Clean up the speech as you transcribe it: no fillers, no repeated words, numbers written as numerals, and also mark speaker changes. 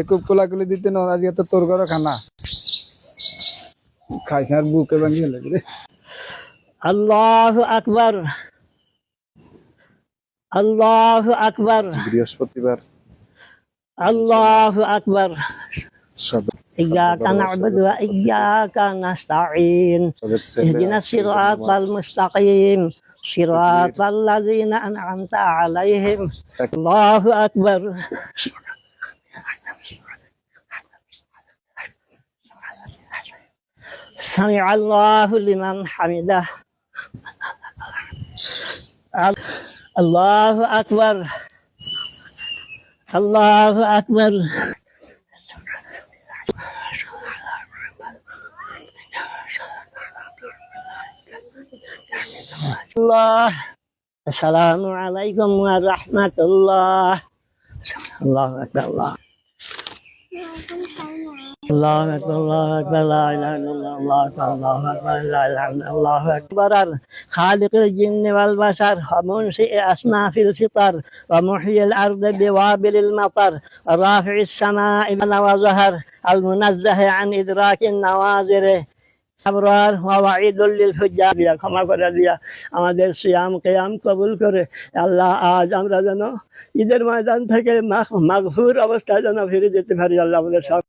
Speaker 1: খুব কোলাকুলি দিতে না আজকে তো তোর ঘরে খানা খাইছে আর বুকে ভাঙিয়ে লাগবে।
Speaker 2: আল্লাহু আকবার, আল্লাহু আকবার,
Speaker 3: বৃহস্পতিবার
Speaker 2: আল্লাহু আকবার।
Speaker 3: সদর
Speaker 2: إياك نعبد وإياك نستعين اهدنا الصراط المستقيم صراط الذين أنعمت عليهم الله أكبر سمع الله لمن حمده الله أكبر الله أكبر الله السلام عليكم ورحمة الله الله أكبر الله الله أكبر الله أكبر لا إله إلا الله الله أكبر الله أكبر لا إله إلا الله أكبر خالق الجن والبشر ومنشئ أصناف الفطر ومحيي الأرض بوابل المطر ورافع السماء وزهر المنزه عن إدراك النوازر আবরার ওয়া ওয়াঈদুল লিল ফুজ্জার ক্ষমা করে দিয়া আমাদের সিয়াম কিয়াম কবুল করে আল্লাহ আজ আমরা যেন ঈদের ময়দান থেকে মাগফুর অবস্থায় যেন ফিরে যেতে পারি আল্লাহ আমাদের সব